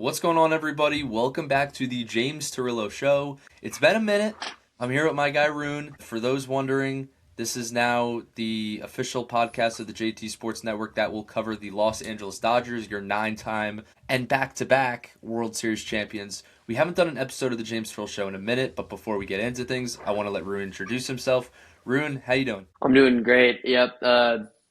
What's going on, everybody? Welcome back to the James Torrillo Show. It's been a minute. I'm here with my guy, Rooney. For those wondering, this is now the official podcast of the JT Sports Network that will cover the Los Angeles Dodgers, your 9-time and back-to-back World Series champions. We haven't done an episode of the James Torrillo Show in a minute, but before we get into things, I want to let Rooney introduce himself. Rooney, how you doing? I'm doing great. Yep.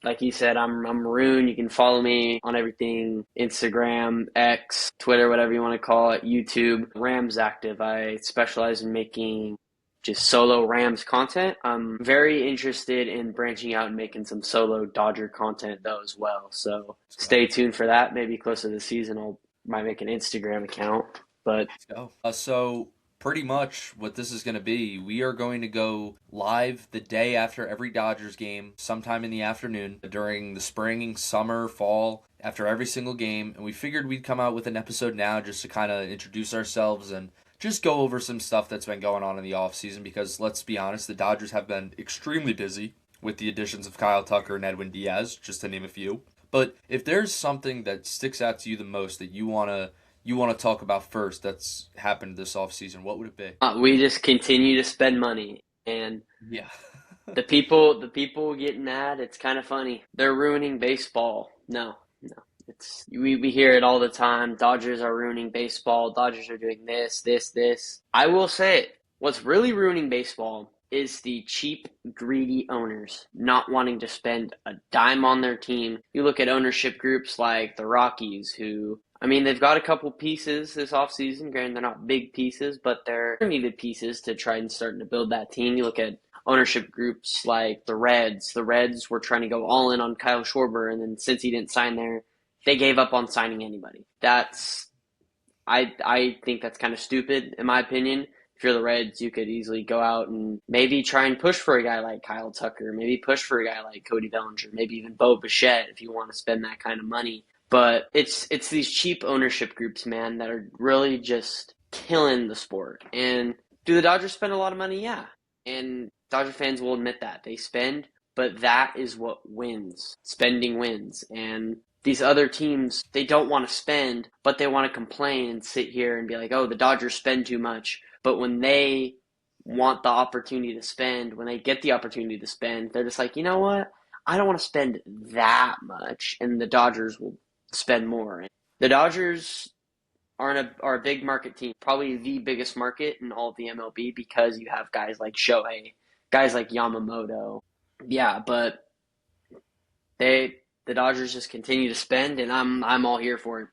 Like you said, I'm Roon. You can follow me on everything: Instagram, X, Twitter, whatever you want to call it, YouTube. Rams active. I specialize in making just solo Rams content. I'm very interested in branching out and making some solo Dodger content though as well. So stay tuned for that. Maybe closer to the season, might make an Instagram account. But Let's go. So pretty much what this is going to be, we are going to go live the day after every Dodgers game, sometime in the afternoon, during the spring, summer, fall, after every single game. And we figured we'd come out with an episode now just to kind of introduce ourselves and just go over some stuff that's been going on in the offseason because, let's be honest, the Dodgers have been extremely busy with the additions of KYLKE and Edwin Diaz, just to name a few. But if there's something that sticks out to you the most that you want to talk about first that's happened this offseason, what would it be? we just continue to spend money, and Yeah. the people getting mad. It's kind of funny. They're ruining baseball. No, no. We hear it all the time. Dodgers are ruining baseball. Dodgers are doing this. I will say it. What's really ruining baseball is the cheap, greedy owners not wanting to spend a dime on their team. You look at ownership groups like the Rockies, who, I mean, they've got a couple pieces this offseason. Granted, they're not big pieces, but they're needed pieces to try and start to build that team. You look at ownership groups like the Reds. The Reds were trying to go all in on Kyle Schwarber, and then since he didn't sign there, they gave up on signing anybody. I think that's kind of stupid, in my opinion. If you're the Reds, you could easily go out and maybe try and push for a guy like Kyle Tucker, maybe push for a guy like Cody Bellinger, maybe even Bo Bichette if you want to spend that kind of money. But it's these cheap ownership groups, man, that are really just killing the sport. And do the Dodgers spend a lot of money? Yeah. And Dodger fans will admit that. They spend, but that is what wins. Spending wins. And these other teams, they don't want to spend, but they want to complain and sit here and be like, oh, the Dodgers spend too much. But when they want the opportunity to spend, when they get the opportunity to spend, they're just like, you know what? I don't want to spend that much. And the Dodgers will spend more. The Dodgers are a big market team, probably the biggest market in all of the MLB because you have guys like Shohei, guys like Yamamoto. Yeah, but the Dodgers just continue to spend, and I'm all here for it.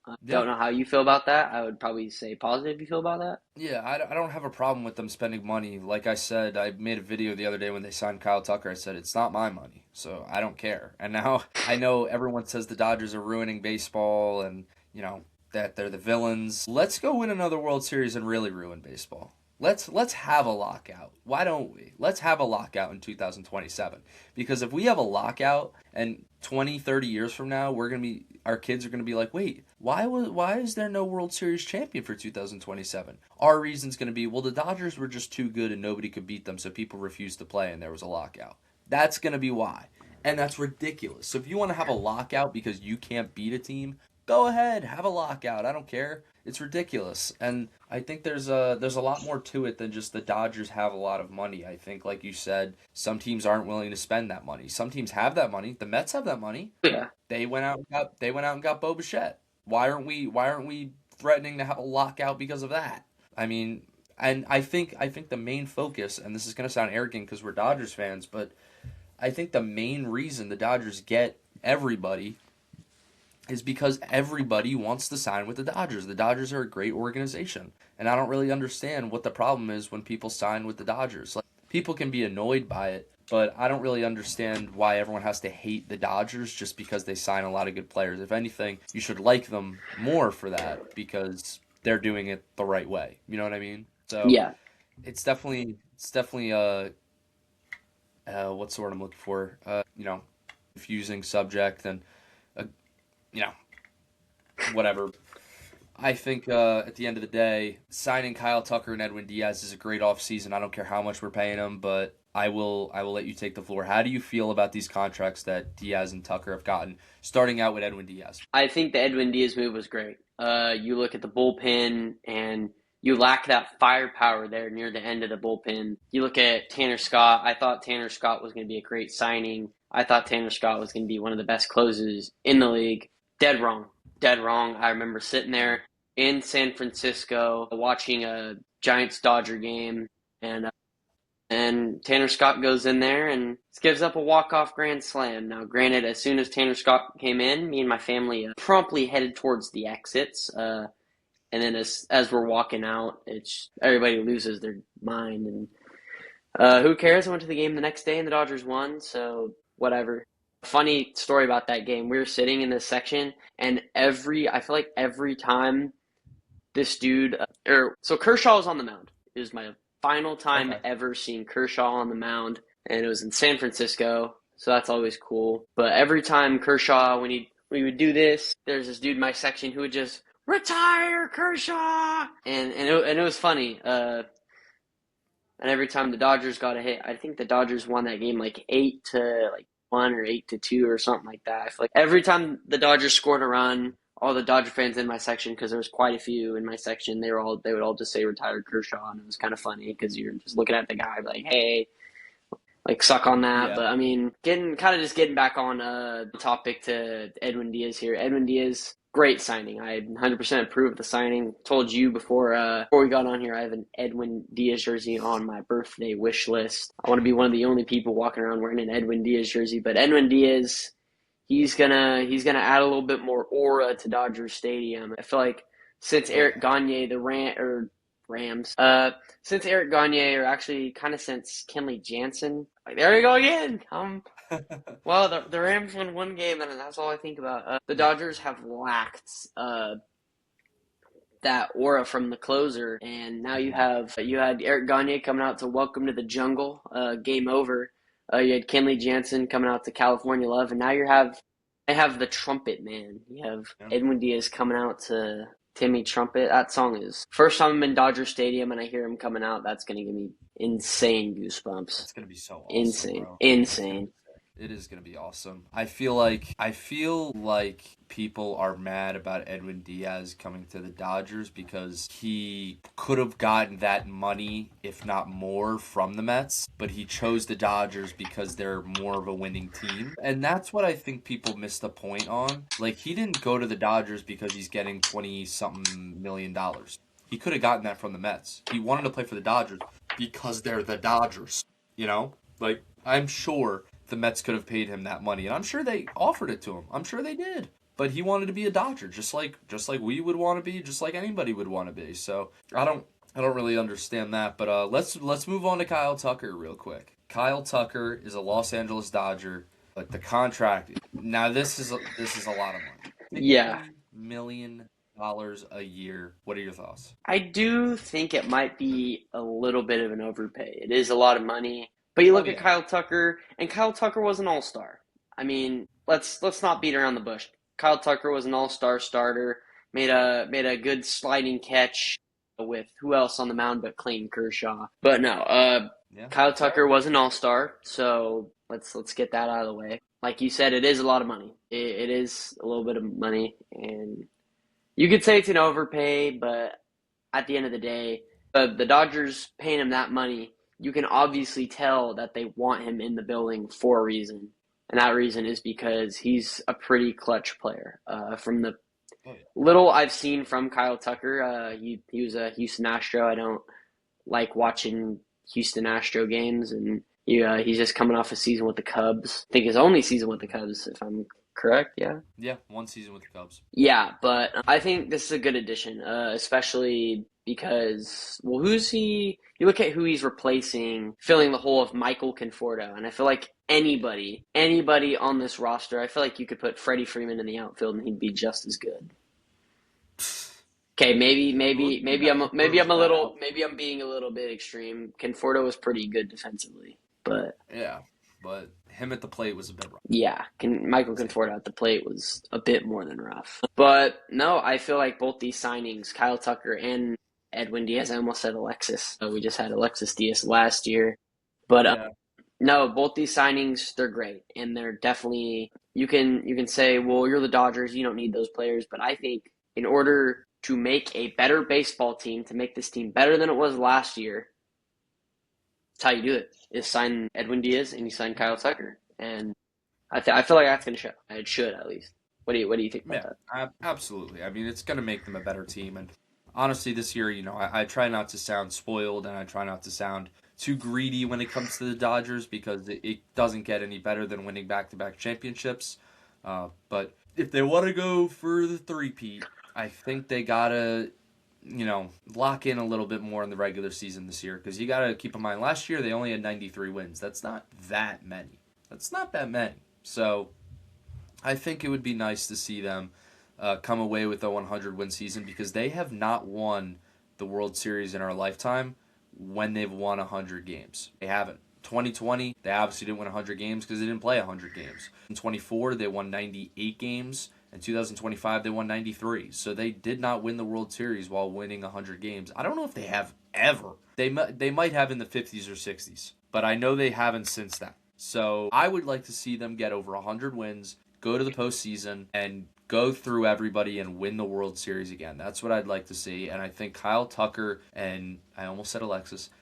I Yeah. don't know how you feel about that. I would probably say positive you feel about that. Yeah, I don't have a problem with them spending money. Like I said, I made a video the other day when they signed Kyle Tucker. I said, it's not my money, so I don't care. And now I know everyone says the Dodgers are ruining baseball and, that they're the villains. Let's go win another World Series and really ruin baseball. Let's have a lockout. Why don't we? Let's have a lockout in 2027. Because if we have a lockout and 20, 30 years from now, our kids are going to be like, "Wait, why is there no World Series champion for 2027?" Our reason's going to be, "Well, the Dodgers were just too good and nobody could beat them, so people refused to play and there was a lockout." That's going to be why. And that's ridiculous. So if you want to have a lockout because you can't beat a team, go ahead, have a lockout. I don't care. It's ridiculous. And I think there's a lot more to it than just the Dodgers have a lot of money. I think, like you said, some teams aren't willing to spend that money. Some teams have that money. The Mets have that money. Yeah. They went out and got Bo Bichette. Why aren't we threatening to have a lockout because of that? I mean, and I think the main focus, and this is going to sound arrogant because we're Dodgers fans, but I think the main reason the Dodgers get everybody is because everybody wants to sign with the Dodgers. The Dodgers are a great organization, and I don't really understand what the problem is when people sign with the Dodgers. Like, people can be annoyed by it, but I don't really understand why everyone has to hate the Dodgers just because they sign a lot of good players. If anything, you should like them more for that because they're doing it the right way. You know what I mean? So Yeah. it's definitely what's the word I'm looking for? Confusing subject and uh, you know whatever. I think at the end of the day, signing Kyle Tucker and Edwin Diaz is a great offseason. I don't care how much we're paying them, but I will let you take the floor. How do you feel about these contracts that Diaz and Tucker have gotten, starting out with Edwin Diaz? I think the Edwin Diaz move was great. You look at the bullpen and you lack that firepower there near the end of the bullpen. You look at Tanner Scott. I thought Tanner Scott was going to be a great signing. I thought Tanner Scott was going to be one of the best closers in the league. Dead wrong. Dead wrong. I remember sitting there in San Francisco watching a Giants-Dodger game, and Tanner Scott goes in there and gives up a walk-off grand slam. Now, granted, as soon as Tanner Scott came in, me and my family promptly headed towards the exits. And then as we're walking out, everybody loses their mind. And who cares? I went to the game the next day and the Dodgers won, so whatever. Funny story about that game. We were sitting in this section, and I feel like every time this dude, so Kershaw was on the mound. It was my final time ever seeing Kershaw on the mound, and it was in San Francisco, so that's always cool. But every time Kershaw, when we would do this, there's this dude in my section who would just retire Kershaw, and it was funny. And every time the Dodgers got a hit, I think the Dodgers won that game like 8-1 or 8-2 or something like that. I feel like every time the Dodgers scored a run, all the Dodger fans in my section, because there was quite a few in my section, they would all just say retired Kershaw, and it was kind of funny because you're just looking at the guy like, hey, like suck on that. Yeah. But I mean, getting back on the topic to Edwin Diaz here. Edwin Diaz, great signing. I 100% approve of the signing. Told you before we got on here, I have an Edwin Diaz jersey on my birthday wish list. I want to be one of the only people walking around wearing an Edwin Diaz jersey. But Edwin Diaz, he's gonna add a little bit more aura to Dodger Stadium. I feel like since Eric Gagne, Rams, since Eric Gagne, or actually kind of since Kenley Jansen, there you go again. Well, the Rams won one game, and that's all I think about. The Dodgers have lacked that aura from the closer, and now you had Eric Gagne coming out to Welcome to the Jungle, Game Over. You had Kenley Jansen coming out to California Love, and now I have the Trumpet Man. You have Edwin Diaz coming out to Timmy Trumpet. That song is first time I'm in Dodger Stadium and I hear him coming out. That's gonna give me insane goosebumps. It's gonna be so awesome, insane, bro. insane. It is gonna be awesome. I feel like people are mad about Edwin Diaz coming to the Dodgers because he could have gotten that money, if not more, from the Mets, but he chose the Dodgers because they're more of a winning team. And that's what I think people miss the point on. Like, he didn't go to the Dodgers because he's getting 20-something million dollars. He could have gotten that from the Mets. He wanted to play for the Dodgers because they're the Dodgers, you know? Like, I'm sure the Mets could have paid him that money, and I'm sure they offered it to him. I'm sure they did. But he wanted to be a Dodger, just like we would want to be, just like anybody would want to be. So I don't really understand that. But let's move on to Kyle Tucker real quick. Kyle Tucker is a Los Angeles Dodger, but the contract now this is a lot of money. Yeah. $50 million a year. What are your thoughts? I do think it might be a little bit of an overpay. It is a lot of money. But you look at Kyle Tucker, and Kyle Tucker was an all-star. I mean, let's not beat around the bush. Kyle Tucker was an all-star starter, made a good sliding catch with who else on the mound but Clayton Kershaw. But no, Kyle Tucker was an all-star, so let's get that out of the way. Like you said, it is a lot of money. It is a little bit of money, and you could say it's an overpay, but at the end of the day, the Dodgers paying him that money, you can obviously tell that they want him in the building for a reason. And that reason is because he's a pretty clutch player. From the little I've seen from Kyle Tucker, he was a Houston Astro. I don't like watching Houston Astro games. And he's just coming off a season with the Cubs. I think his only season with the Cubs, if I'm correct, yeah? Yeah, one season with the Cubs. Yeah, but I think this is a good addition, especially because, well, you look at who he's replacing, filling the hole of Michael Conforto, and I feel like anybody on this roster, I feel like you could put Freddie Freeman in the outfield and he'd be just as good. Okay, maybe I'm being a little bit extreme. Conforto was pretty good defensively, but yeah, but him at the plate was a bit rough. Yeah, Michael Conforto at the plate was a bit more than rough. But no, I feel like both these signings, Kyle Tucker and Edwin Diaz, I almost said Alexis. We just had Alexis Diaz last year. But Yeah. no, both these signings, they're great, and they're definitely you can say, well, you're the Dodgers, you don't need those players, but I think in order to make a better baseball team, to make this team better than it was last year, that's how you do it. Is sign Edwin Diaz and you sign Kyle Tucker, and I feel like that's going to show. It should at least. What do you think about Yeah, that? absolutely. I mean, it's going to make them a better team. And honestly, this year, I try not to sound spoiled and I try not to sound too greedy when it comes to the Dodgers because it doesn't get any better than winning back-to-back championships. But if they want to go for the three-peat, I think they got to, lock in a little bit more in the regular season this year because you got to keep in mind last year they only had 93 wins. That's not that many. That's not that many. So I think it would be nice to see them come away with a 100 win season because they have not won the World Series in our lifetime when they've won 100 games. They haven't. 2020, they obviously didn't win 100 games because they didn't play 100 games. In 24, they won 98 games. In 2025, they won 93. So they did not win the World Series while winning 100 games. I don't know if they have ever. They might have in the 50s or 60s, but I know they haven't since then. So I would like to see them get over 100 wins, go to the postseason, and go through everybody and win the World Series again. That's what I'd like to see. And I think Kyle Tucker and I almost said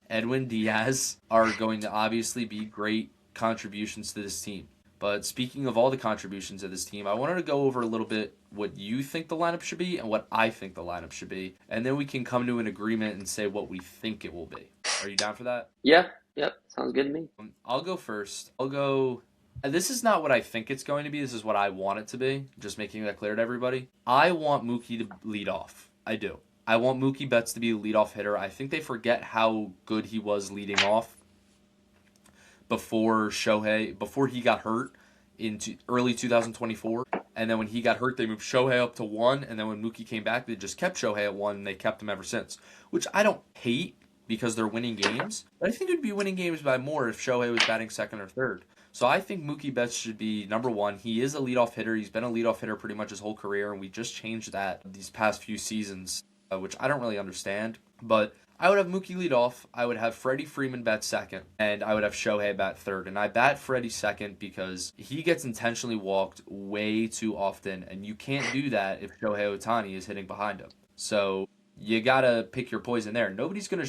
Edwin Diaz are going to obviously be great contributions to this team. But speaking of all the contributions of this team, I wanted to go over a little bit what you think the lineup should be and what I think the lineup should be. And then we can come to an agreement and say what we think it will be. Are you down for that? Yeah, yep, sounds good to me. I'll go first. And this is not what I think it's going to be. This is what I want it to be. Just making that clear to everybody. I want Mookie to lead off. I do. I want Mookie Betts to be the leadoff hitter. I think they forget how good he was leading off before he got hurt in early 2024. And then when he got hurt, they moved Shohei up to 1. And then when Mookie came back, they just kept Shohei at 1, and they kept him ever since. Which I don't hate because they're winning games. But I think it would be winning games by more if Shohei was batting second or third. So I think Mookie Betts should be number 1. He is a leadoff hitter. He's been a leadoff hitter pretty much his whole career, and we just changed that these past few seasons, which I don't really understand. But I would have Mookie lead off. I would have Freddie Freeman bat second, and I would have Shohei bat third. And I bat Freddie second because he gets intentionally walked way too often, and you can't do that if Shohei Ohtani is hitting behind him. So you gotta pick your poison there. Nobody's gonna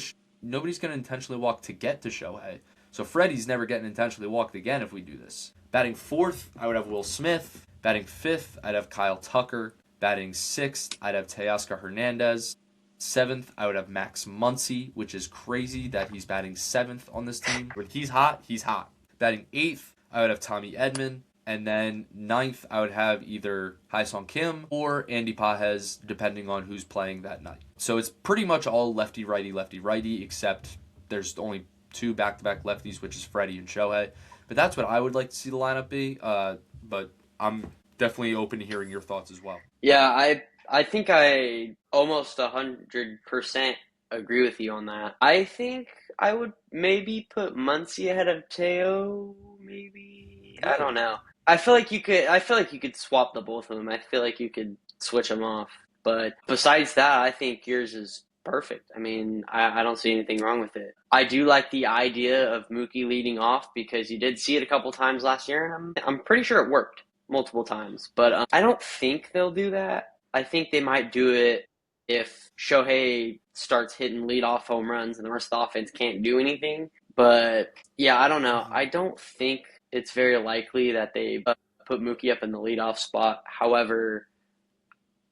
intentionally walk to get to Shohei. So Freddie's never getting intentionally walked again if we do this. Batting fourth, I would have Will Smith. Batting fifth, I'd have Kyle Tucker. Batting sixth, I'd have Teoscar Hernandez. Seventh, I would have Max Muncy, which is crazy that he's batting seventh on this team. When he's hot, he's hot. Batting eighth, I would have Tommy Edman. And then ninth, I would have either Haesung Kim or Andy Pages, depending on who's playing that night. So it's pretty much all lefty-righty, except there's only 2 back-to-back lefties, which is Freddie and Shohei. But that's what I would like to see the lineup be. But I'm definitely open to hearing your thoughts as well. Yeah, I think I almost 100% agree with you on that. I think I would maybe put Muncy ahead of Teo. Maybe I don't know. I feel like you could swap the both of them. I feel like you could switch them off. But besides that, I think yours is perfect. I mean, I don't see anything wrong with it. I do like the idea of Mookie leading off because you did see it a couple times last year, and I'm pretty sure it worked multiple times. But I don't think they'll do that. I think they might do it if Shohei starts hitting leadoff home runs and the rest of the offense can't do anything. But yeah, I don't know. I don't think it's very likely that they put Mookie up in the leadoff spot. However,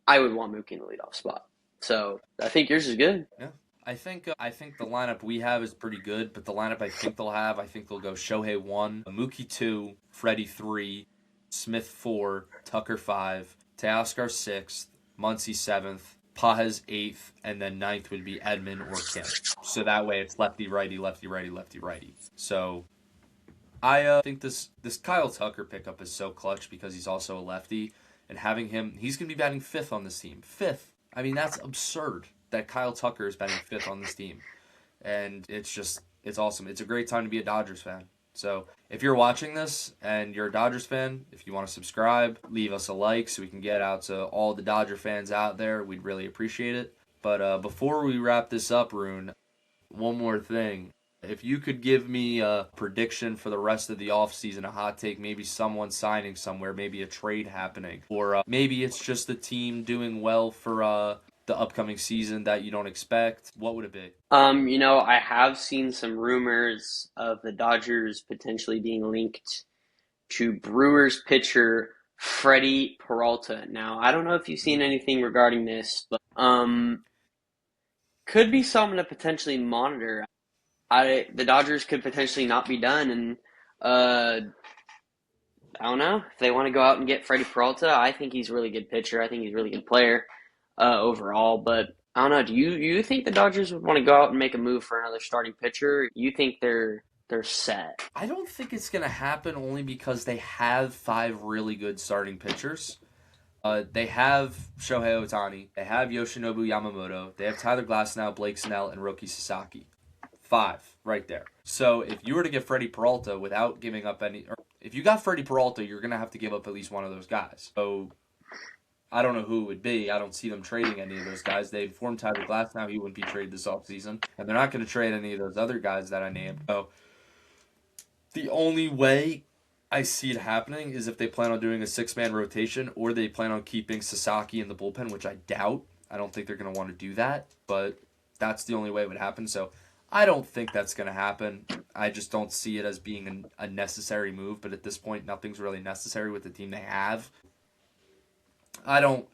I would want Mookie in the leadoff spot. So I think yours is good. Yeah. I think the lineup we have is pretty good, but the lineup I think they'll go Shohei 1, Mookie 2, Freddie 3, Smith 4, Tucker 5, Teoscar 6th, Muncy 7th, Pages 8th, and then 9th would be Edman or Kim. So that way it's lefty-righty. So I think this Kyle Tucker pickup is so clutch because he's also a lefty, and having him, he's going to be batting 5th on this team. 5th. I mean, that's absurd that Kyle Tucker is batting 5th on this team. And it's awesome. It's a great time to be a Dodgers fan. So if you're watching this and you're a Dodgers fan, if you want to subscribe, leave us a like so we can get out to all the Dodger fans out there. We'd really appreciate it. But before we wrap this up, Rune, one more thing. If you could give me a prediction for the rest of the offseason, a hot take, maybe someone signing somewhere, maybe a trade happening, or maybe it's just the team doing well for the upcoming season that you don't expect, what would it be? I have seen some rumors of the Dodgers potentially being linked to Brewers pitcher Freddie Peralta. Now, I don't know if you've seen anything regarding this, but could be something to potentially monitor. The Dodgers could potentially not be done, and I don't know if they want to go out and get Freddie Peralta. I think he's a really good pitcher. I think he's a really good player overall. But I don't know. Do you think the Dodgers would want to go out and make a move for another starting pitcher? You think they're set? I don't think it's going to happen only because they have 5 really good starting pitchers. They have Shohei Ohtani. They have Yoshinobu Yamamoto. They have Tyler Glasnow, Blake Snell, and Roki Sasaki. 5 right there. So if you were to get Freddie Peralta without giving up any, or if you got Freddie Peralta, you're going to have to give up at least one of those guys. So I don't know who it would be. I don't see them trading any of those guys. They informed Tyler Glasnow he wouldn't be traded this offseason. And they're not going to trade any of those other guys that I named. So the only way I see it happening is if they plan on doing a 6-man rotation or they plan on keeping Sasaki in the bullpen, which I doubt. I don't think they're going to want to do that, but that's the only way it would happen. So I don't think that's going to happen. I just don't see it as being a necessary move, but at this point, nothing's really necessary with the team they have. I don't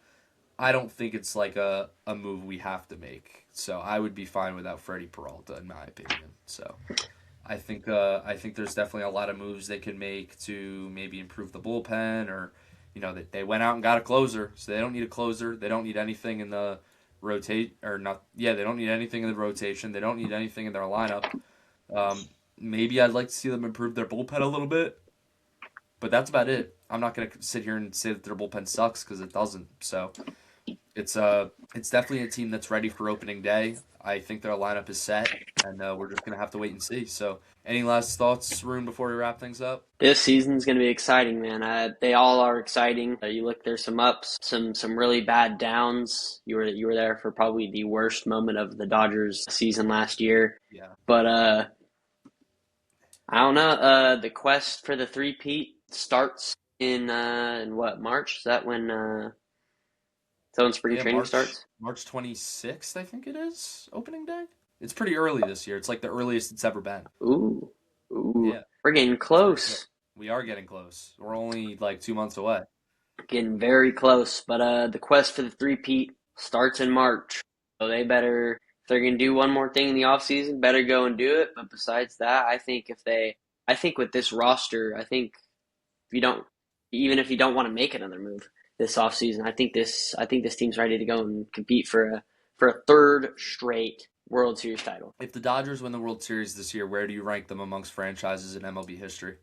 think it's like a move we have to make. So I would be fine without Freddie Peralta, in my opinion. So I think there's definitely a lot of moves they can make to maybe improve the bullpen, or they went out and got a closer, so they don't need a closer. They don't need anything in the rotate or not. Yeah, they don't need anything in the rotation. They don't need anything in their lineup. Maybe I'd like to see them improve their bullpen a little bit, but that's about it. I'm not gonna sit here and say that their bullpen sucks because it doesn't. So it's definitely a team that's ready for opening day. I think their lineup is set, and we're just gonna have to wait and see. So, any last thoughts, Rune, before we wrap things up? This season's going to be exciting, man. They all are exciting. You look, there's some ups, some really bad downs. You were there for probably the worst moment of the Dodgers season last year. Yeah. But I don't know. The quest for the three-peat starts in what, March? Is that when spring training starts? March 26th, I think it is, opening day. It's pretty early this year. It's like the earliest it's ever been. Ooh. Yeah. We're getting close. We are getting close. We're only like 2 months away. Getting very close. But the quest for the three-peat starts in March. So they better, if they're going to do one more thing in the offseason, better go and do it. But besides that, I think with this roster, even if you don't want to make another move this offseason, I think this team's ready to go and compete for a third straight World Series title. If the Dodgers win the World Series this year, where do you rank them amongst franchises in MLB history?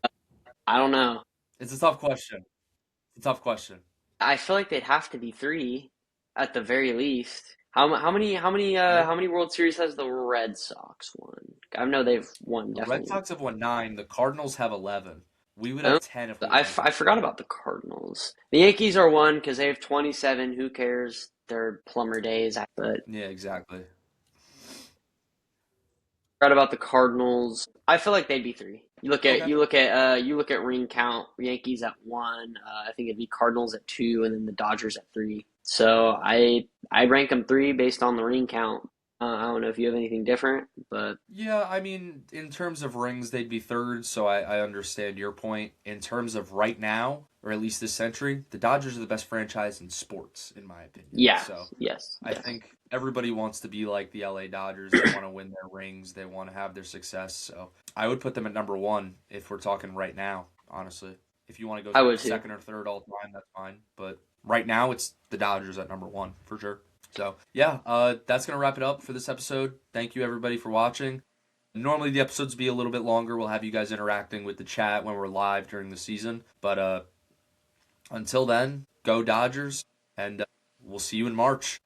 I don't know. It's a tough question. I feel like they'd have to be 3 at the very least. How many World Series has the Red Sox won? I know they've won. The Definitely. Red Sox have won 9. The Cardinals have 11. We would have 10 if we I forgot about the Cardinals. The Yankees are 1 because they have 27. Who cares? They're plumber days. But yeah, exactly. Forgot about the Cardinals. I feel like they'd be 3. You look at ring count. Yankees at 1. I think it'd be Cardinals at 2, and then the Dodgers at 3. So I rank them 3 based on the ring count. I don't know if you have anything different, but yeah, I mean, in terms of rings, they'd be 3rd. So I understand your point. In terms of right now, or at least this century, the Dodgers are the best franchise in sports, in my opinion. Yeah. So yes. I think everybody wants to be like the LA Dodgers. They want to win their rings. They want to have their success. So I would put them at number 1 if we're talking right now, honestly. If you want to go second or third all time, that's fine. But right now, it's the Dodgers at number 1 for sure. So, yeah, that's going to wrap it up for this episode. Thank you, everybody, for watching. Normally, the episodes be a little bit longer. We'll have you guys interacting with the chat when we're live during the season. But until then, go Dodgers, and we'll see you in March.